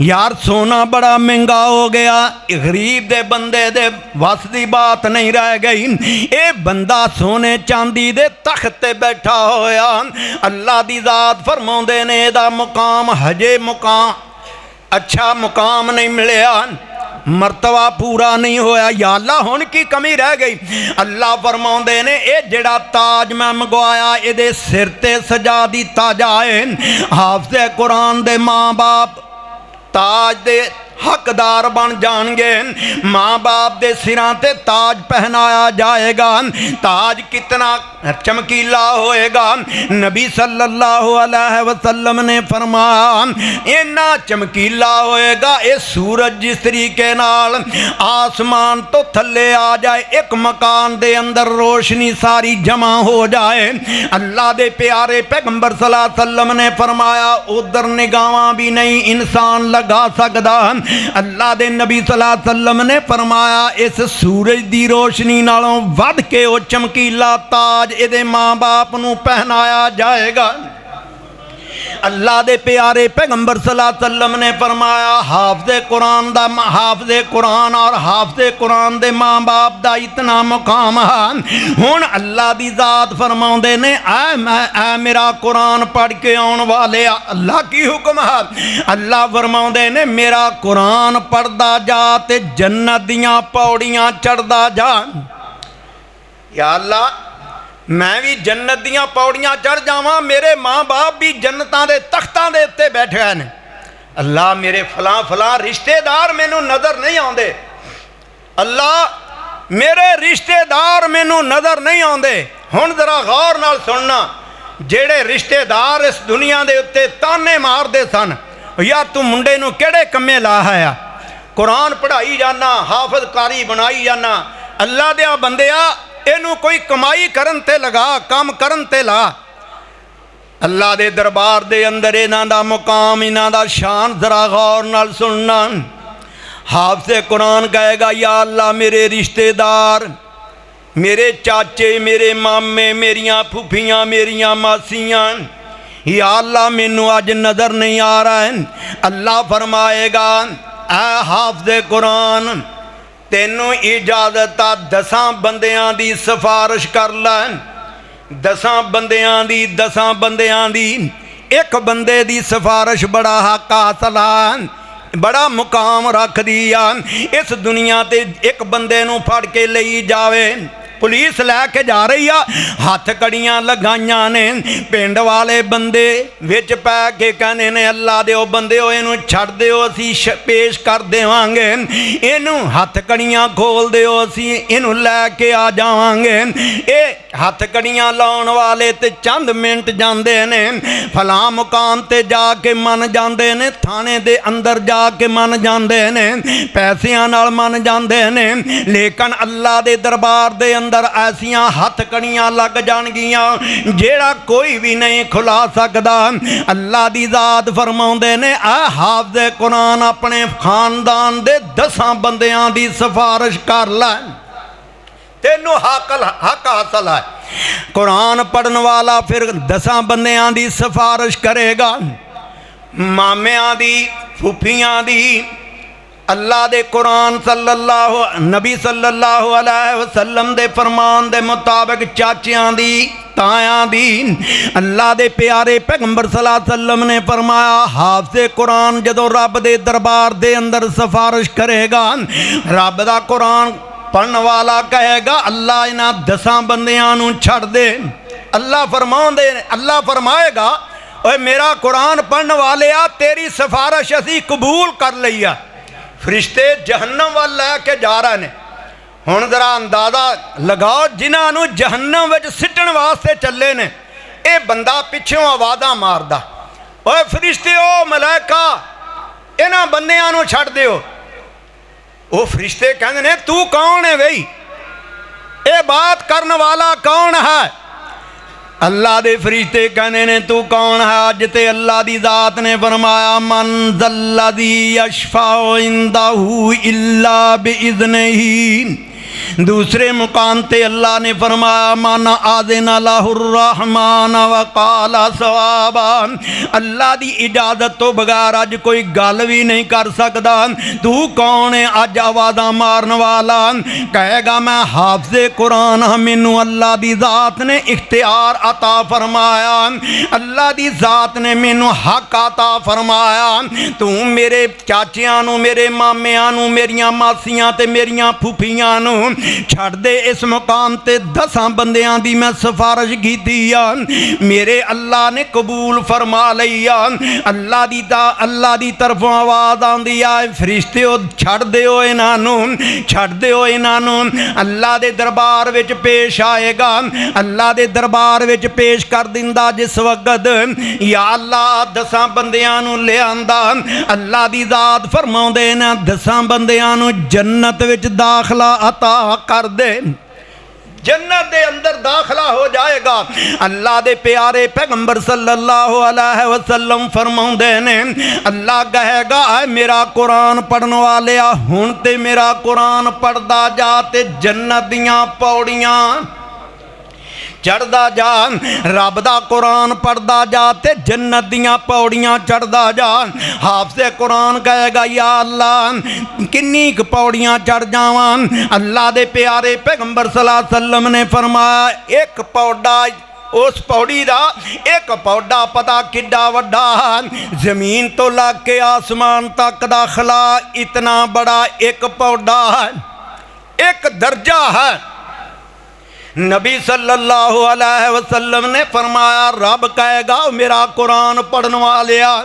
यार सोना बड़ा महंगा हो गया, गरीब दे बंदे दे वस दी बात नहीं रह गई। ये बंदा सोने चांदी दे तख्त ते बैठा होया। अल्लाह दी ज़ात फरमाउंदे ने एदा मुकाम हजे मुकाम अच्छा मुकाम नहीं मिलिया, मरतबा पूरा नहीं होया। या अल्लाह हुण की कमी रह गई? अल्लाह फरमाउंदे ने ये जेड़ा ताज मैं मंगवाया इहदे सिर ते सजा दिता जाए। हाफिज़े कुरान दे माँ बाप ताज दे हकदार बन जाएंगे, माँ बाप दे सिरां ते ताज पहनाया जाएगा। ताज कितना चमकीला होएगा, नबी सल्लल्लाहु अलैहि वसल्लम ने फरमाया इन्ना चमकीला होएगा ये सूरज जिस तरीके नाल आसमान तो थल्ले आ जाए, एक मकान दे अंदर रोशनी सारी जमा हो जाए। अल्लाह दे प्यारे पैगंबर सल्लल्लाहु अलैहि वसल्लम ने फरमाया उधर निगाहां भी नहीं इंसान लगा सकदा। अल्लाह दे नबी सल्लल्लाहु अलैहि वसल्लम ने फरमाया इस सूरज दी रोशनी नालों वध के वो चमकीला ताज इहदे माँ बाप नू पहनाया जाएगा। अल्लाह दे प्यारे पैगंबर सल्लल्लाहु अलैहि वसल्लम ने फरमाया हाफिज़े कुरान और हाफिज़े कुरान दे माँ बाप दा इतना मुकाम है। हुण अल्लाह दी ज़ात फरमाउंदे ने ऐ मेरा कुरान पढ़ के आउण वाले, अल्लाह की हुक्म है। अल्लाह फरमाउंदे ने मेरा कुरान पढ़दा जा ते जन्नत दियां पौड़ियां चढ़दा जा। या अल्लाह मैं भी जन्नत दियां पौड़ियां चढ़ जावां, मेरे माँ बाप भी जन्नतां दे तख्तां दे उत्ते बैठे हैं। अल्लाह मेरे फलां फलां रिश्तेदार मैनू नज़र नहीं आउंदे, अल्लाह मेरे रिश्तेदार मैनू नज़र नहीं आते। हुण जरा गौर नाल सुनना, जेड़े रिश्तेदार इस दुनिया के उत्ते ताने मारते सन, या तू मुंडे नू किहड़े कम्मे ला आया, कुरान पढ़ाई जाना, हाफिज कारी बनाई जाना, अल्लाह दिया बंदिया इनू कोई कमाई करन ते लगा, काम करन ते ला। अल्लाह दे दरबार दे अंदर इन्हां दा मुकाम, इन्हां दा शान जरा गौर नाल सुनना। हाफिज़ कुरान कहेगा, या अल्लाह मेरे रिश्तेदार, मेरे चाचे, मेरे मामे, मेरियां फुफियाँ, मेरियां मासियाँ, या अल्लाह मैनू अज नज़र नहीं आ रहा है। अल्लाह फरमाएगा, ऐ हाफिज़ कुरान, तेनू इजाजत आ 10 बंदियां दी सिफारिश कर लै। 10 बंदियां दी एक बंदे दी सिफारिश बड़ा हक हासिल है, बड़ा मुकाम रख दिया। इस दुनिया ते एक बंदे नू फड़ के लई जावे, पुलिस लैके जा रही आ, हथ कड़ियां लगाइयां ने, पिंड वाले बंदे विच पै के कहने ने, अल्लाह दे बंदे हो इनू छड़ दिओ, असी पेश कर देवांगे, इनू हथ कड़ियां खोल दिओ, असी इनू लैके आ जावांगे। ये हथ कड़ियां लाउण वाले ते चंद मिनट जांदे ने, फलां मुकाम ते जाके मन जांदे ने, थाने दे अंदर जाके मन जांदे ने, पैसियां नाल मन जांदे ने, लेकिन अल्लाह दे दरबार दे अंदर ऐसियां हथ कड़ियां लग जाणगियां जेड़ा कोई भी नहीं खुला सकदा। अल्लाह दी जात फरमाउंदे ने, आ हाफिज़ कुरान अपने खानदान दे 10 बंदियां दी सिफारिश कर लै, तेनू हक हासिल है। कुरान पढ़न वाला फिर 10 बंदियां दी सिफारिश करेगा, मामियां दी, फुफियां दी, अल्लाह दे कुरान नबी सल्लल्लाहु अलैहि वसल्लम दे फरमान दे मुताबिक चाचियां दी, तायां दी। अल्लाह दे प्यारे पैगंबर सल्लल्लाहु अलैहि वसल्लम ने फरमाया, हाफिज़ कुरान जदों रब दे दरबार दे अंदर सिफारिश करेगा, रब दा कुरान पढ़न वाला कहेगा, अल्लाह इन्हां 10 बंदियां नूं छड़ दे। अल्लाह फरमाएगा, ओए मेरा कुरान पढ़न वाले आ, तेरी सिफारिश असी कबूल कर लई आ। फरिश्ते जहन्नम वाल लैके जा रहे ने। हुण जरा अंदाज़ा लगाओ, जिन्होंने जहन्नम विच सिटण वास्ते चले ने, ये बंदा पिछों आवाज़ां मारदा, ओए फरिश्ते, ओ मलाइका, इन्हां बंदियां नूं छड्ड दिओ। वो फरिश्ते कहंदे ने, तू कौन है बई, ये बात करने वाला कौन है? अल्लाह दे फरिश्ते कहने ने, तू कौन है? अज ते अल्लाह दी जात ने फरमाया, मन ज़ल्लज़ी यशफ़अउ इंदहु इल्ला बिइज़्निही। दूसरे मुकाम ते अल्लाह ने फरमाया, मन आज़िना लहुर्रहमान व क़ाला सवाबा। अल्लाह दी इजाज़त तो बगैर अज कोई गल भी नहीं कर सकदा। तू कौन है अज आवाज़ां मारन वाला? कहेगा, मैं हाफिज़े कुरान हाँ, मैनू अल्लाह दी ज़ात ने इख्तियार अता फरमाया, अल्लाह दी ज़ात ने मैनू हक अता फरमाया। तू मेरे चाचियां नू, मेरे मामियां नू, मेरियां मासियां ते मेरियां फूफियां नू छड़ दे। इस मुकाम ते 10 बंदियां दी मैं सिफारिश की आ, मेरे अल्लाह ने कबूल फरमा लई आ। अल्लाह दी तरफों आवाज़ आंदी आ, फरिश्तेओ छड़ दिओ इन्हां नू, छड़ दिओ इन्हां नू। अल्लाह दे दरबार विच पेश आएगा, अल्लाह दे दरबार विच पेश कर दिंदा। जिस वक्त या अल्लाह 10 बंदियां नू ले आंदा, अल्लाह दी ज़ात फरमाउंदे ने, 10 बंदियां नू जन्नत विच दाखला अता कर दे, जन्नत दे अंदर दाखला हो जाएगा। अल्लाह दे प्यारे पैगंबर सल्लल्लाहु अलैहि वसल्लम फरमाउंदे ने, अल्लाह कहेगा, मेरा कुरान पढ़न वाले आ, हुण ते मेरा कुरान पढ़दा जा ते जन्नत दियां पौड़ियां चढ़दा जा। रब दा कुरान पढ़दा जा ते जन्नत दियां पौड़ियां चढ़दा जा। हाफिज़े कुरान कहेगा, या अल्लाह किन्नी क पौड़ियां चढ़ जावां? अल्लाह दे प्यारे पैगंबर सल्लल्लाहु अलैहि वसल्लम ने फरमाया, एक पौड़ा, उस पौड़ी का एक पौड़ा पता किड्डा वड्डा है, जमीन तो लग के आसमान तक दा खला इतना बड़ा एक पौड़ा है, एक दर्जा है। नबी सल्लल्लाहु अलैहि वसल्लम ने फरमाया, रब कहेगा, मेरा कुरान पढ़न वाले आ,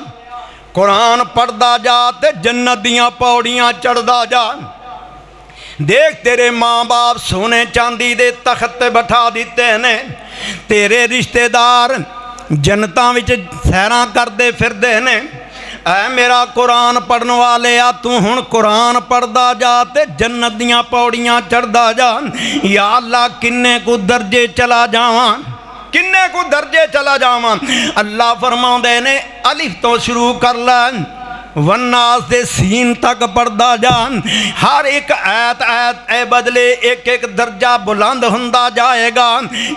कुरान पढ़दा जा ते जन्नत दियां पौड़ियां चढ़दा जा। देख तेरे माँ बाप सोने चांदी दे तख्त ते बिठा दिते ने, तेरे रिश्तेदार जनता विच सैरां करदे फिरदे ने। ऐ मेरा कुरान पढ़न वाले आ, तू हुण कुरान पढ़दा जा ते जन्नत दियां पौड़ियां चढ़दा जा। या अल्लाह किन्ने को दर्जे चला जावां, किन्ने को दर्जे चला जावां। अल्लाह फरमाउंदे ने अलिफ तो शुरू कर लै, वन्नास दे सीन तक पढ़दा जान। हर एक ऐत ऐत ए बदले एक एक दर्जा बुलंद हुंदा जाएगा।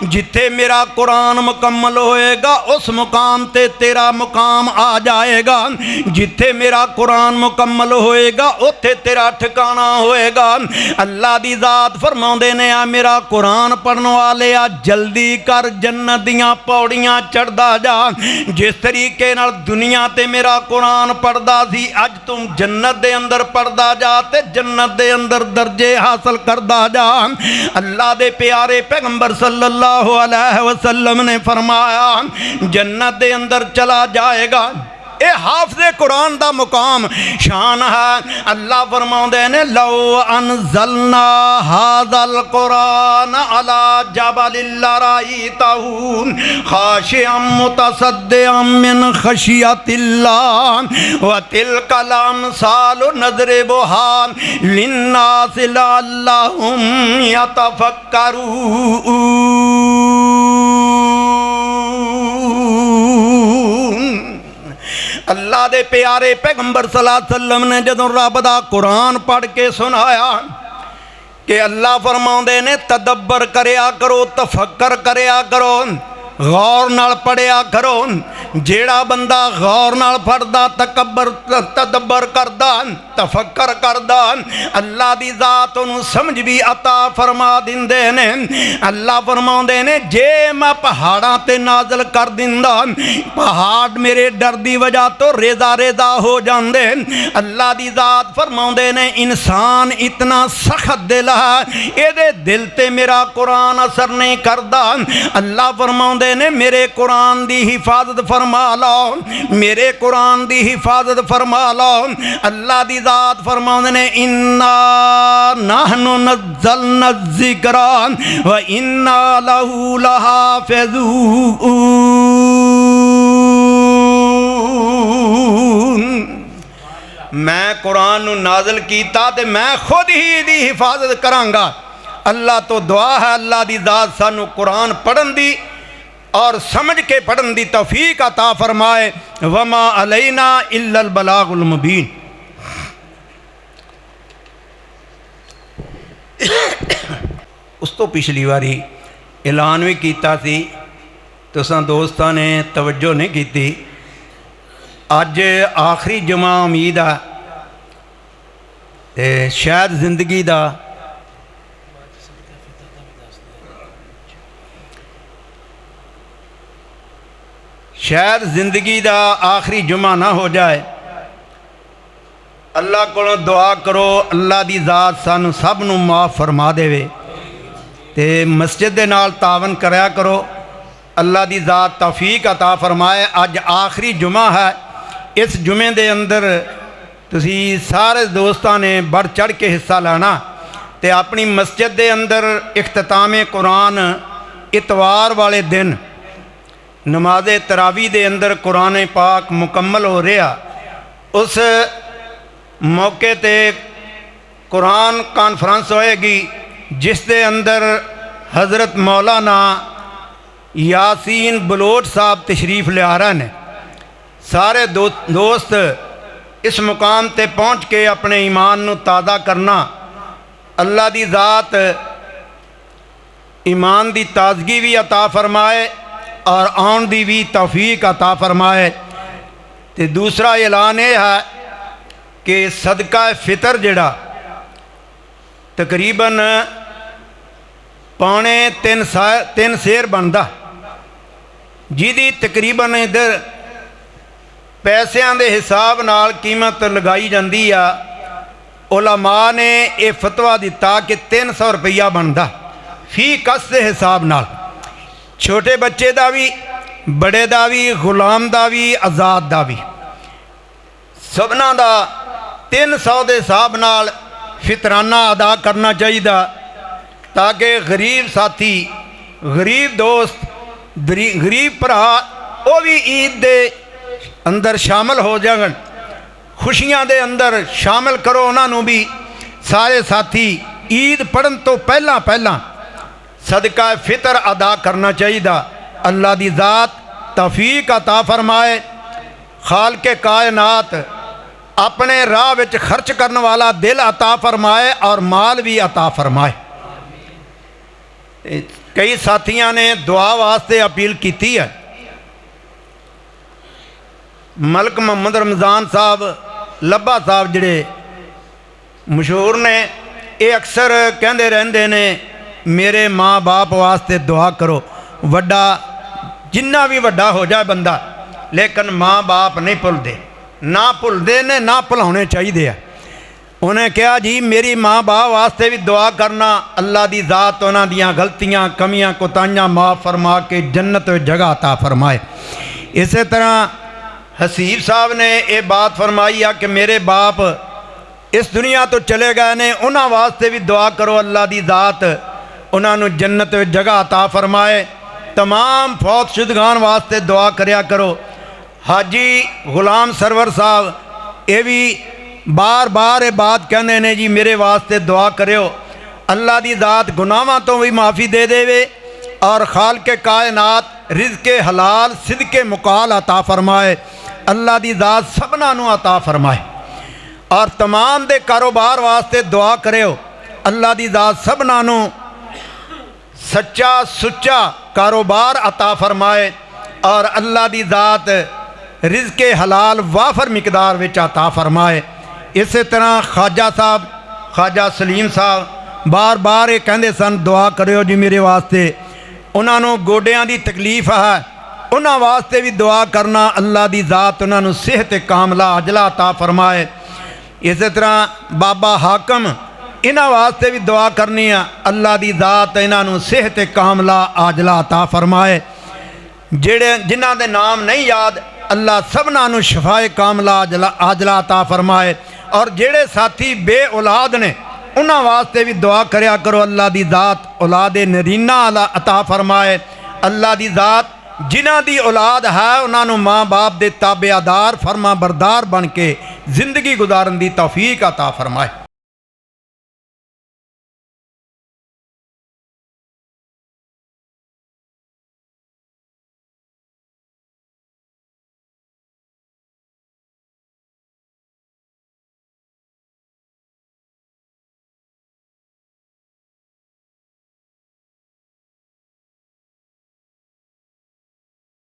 जिथे मेरा कुरान मुकम्मल होएगा उस मुकाम ते तेरा मुकाम आ जाएगा। जिथे मेरा कुरान मुकम्मल होएगा उत्थे तेरा ठिकाना होएगा। अल्लाह दी ज़ात फरमाउंदे ने आ मेरा कुरान पढ़न वाले आ जल्दी कर जन्नत दियां पौड़ियां चढ़दा जा। जिस तरीके नाल दुनिया ते मेरा कुरान पढ़दा सी, अज तुम जन्नत दे अंदर पढ़दा जा ते जन्नत दे अंदर दर्जे हासिल करदा जा। अल्लाह दे प्यारे पैगंबर सल्लल्लाहु अलैहि वसल्लम ने फरमाया जन्नत दे अंदर चला जाएगा। ए हाफिज़े कुरान दा मुकाम शान है। अल्लाह फरमाउंदे ने लौ अनज़लना हाज़ल कुरान अला जबलिन लराइतहु खाशिअम मुतसद्दिअम मिन खशियतिल्लाह व तिलकल अमसालु नज़रिबुहा लिन्नासि लअल्लहुम यतफक्करून। अल्लाह दे प्यारे पैगंबर सल्लल्लाहु अलैहि वसल्लम ने जदों रब दा कुरान पढ़ के सुनाया कि अल्लाह फरमाउंदे ने तदब्बर करया करो, तफक्कर करया करो, गौर नाल पढ़िया करो। जेड़ा बंदा गौर नाल पढ़दा तदब्बर करदा तफक्कर करदा अल्लाह दी ज़ात उन्हूं समझ भी अता फरमा दिंदे ने। अल्लाह फरमाउंदे ने जे मैं पहाड़ां ते नाज़िल कर दिंदा पहाड़ मेरे डर दी वजह तो रेजा रेजा हो जांदे। अल्लाह दी ज़ात फरमाउंदे ने इंसान इतना सख्त दिल है, एदे दिल ते मेरा कुरान असर नहीं करदा। अल्लाह फरमाउंदे ने मेरे कुरान दी हिफाजत फरमा लो, मेरे कुरान दी हिफाजत फरमा लो। अल्लाह दी ज़ात फरमाउंदे ने इन्ना नहनु नज़्ज़लना ज़िक्रा व इन्ना लहू लहाफ़िज़ून। मैं कुरान नू नाज़िल कीता ते मैं खुद ही दी हिफाजत करांगा। अल्लाह तो दुआ है अल्लाह दी ज़ात सानू कुरान पढ़न दी और समझ के पढ़न दी तौफीक अता फरमाए। वमा अलैना इल्लल बलागुल मुबीन। उस तो पिछली बारी ऐलान भी किया सी, तुसां दोस्तां ने तवज्जो नहीं की। अज आखिरी जुमा उम्मीद है ते शायद जिंदगी दा शायद जिंदगी दा आखिरी जुमा ना हो जाए। अल्लाह को दुआ करो अल्लाह दी ज़ात सानू सब नू माफ़ फरमा देवे ते मस्जिद दे नाल तावन करया करो। अल्लाह दी ज़ात तौफीक अता फरमाए। अज आखिरी जुमा है, इस जुमे दे अंदर तुसी सारे दोस्तां ने बढ़ चढ़ के हिस्सा लेना ते अपनी मस्जिद दे अंदर इख्तितामे कुरान इतवार वाले दिन नमाज़े तरावी दे अंदर कुरान पाक मुकम्मल हो रहा। उस मौके ते कुरान कॉन्फ्रेंस होएगी जिस दे अंदर हज़रत मौलाना यासीन बलोच साहब तशरीफ़ लिया रहे ने। सारे दोस्त इस मुकाम ते पहुँच के अपने ईमान नू ताज़ा करना। अल्लाह दी ज़ात ईमान दी ताज़गी भी अता फरमाए और आउण दी भी तौफीक अता फरमाए। ते दूसरा ऐलान यह है कि सदका फितर जिहड़ा तकरीबन पौने तीन सेर बनता, जिहदी तकरीबन इधर पैसों के हिसाब नाल कीमत लगाई जाती आ। उलमा ने यह फतवा दिता कि 300 रुपया बनता फी कस के हिसाब नाल। छोटे बच्चे का भी, बड़े का भी, गुलाम का भी, आज़ाद का भी, सबना का 300 के हिसाब नाल फितराना अदा करना चाहिए ताकि गरीब साथी, गरीब दोस्त, गरीब भरा वो भी ईद दे अंदर शामिल हो जान, खुशियां दे अंदर शामिल करो उन्होंने भी। सारे साथी ईद पढ़न तो पहला सदका फितर अदा करना चाहिए। अल्लाह दी ज़ात तौफीक अता फरमाए, खाल के कायनात अपने राह विच खर्च करने वाला दिल अता फरमाए और माल भी अता फरमाए। कई साथियों ने दुआ वास्ते अपील की है। मलक मोहम्मद रमज़ान साहब लब्बा साहब जिहड़े मशहूर ने, ये अक्सर कहते रहंदे ने मेरे माँ बाप वास्ते दुआ करो। वड्डा जिन्ना भी वड्डा हो जाए बंदा, लेकिन माँ बाप नहीं भुलते, ना भुलते ने ना भुलाने चाहिए। उन्हें कहा जी मेरी माँ बाप वास्ते भी दुआ करना, अल्लाह दी ज़ात उन्हां दियां गलतियां कमियां कोताहियां माफ़ फरमा के जन्नत जगह अता फरमाए। इस तरह हसीब साहब ने ये बात फरमाई है कि मेरे बाप इस दुनिया तो चले गए ने, उन्हां वास्ते भी दुआ करो अल्लाह दी ज़ात उन्होंने जन्नत जगह अता फरमाए। तमाम फौत शुदगान वास्ते दुआ करया करो। हाजी गुलाम सरवर साहब ये भी बार बार ये बात कहते ने जी मेरे वास्ते दुआ करो, अल्लाह दी ज़ात गुनाहों तो भी माफ़ी दे देवे और खाल के कायनात रिज़्क़े हलाल सिदके मुकाल अता फरमाए। अल्लाह दी ज़ात सबना नू अता फरमाए। और तमाम दे कारोबार वास्ते दुआ करो, अल्लाह दी ज़ात सबना नू सच्चा सुच्चा कारोबार अता फरमाए और अल्लाह दी ज़ात रिज़्क़े हलाल वाफर मिकदार विच अता फरमाए। इस तरह ख्वाजा साहब, ख्वाजा सलीम साहब बार बार ये कहते सन दुआ करो जी मेरे वास्ते, उन्होंने गोडियां दी तकलीफ है, उन्होंने वास्ते भी दुआ करना, अल्लाह दी ज़ात उन्होंने सेहत कामला अजला अता फरमाए। इस तरह बाबा हाकम इन्हां वास्ते भी दुआ करनी है, अल्लाह दी ज़ात इन्हों सेहत कामला आजला अता फरमाए। जेड़े जिन्हां दे नाम नहीं याद, अल्लाह सबना नू शफाए कामला आजला अता फरमाए। और जेड़े साथी बे औलाद ने उन्हां वास्ते भी दुआ करया करो, अल्लाह दी ज़ात औलाद नरीना अता फरमाए। अल्लाह दी ज़ात जिन्हां दी औलाद है उन्होंने माँ बाप दे ताबेदार फरमा बरदार बन के जिंदगी गुजारन दी तौफीक अता फरमाए।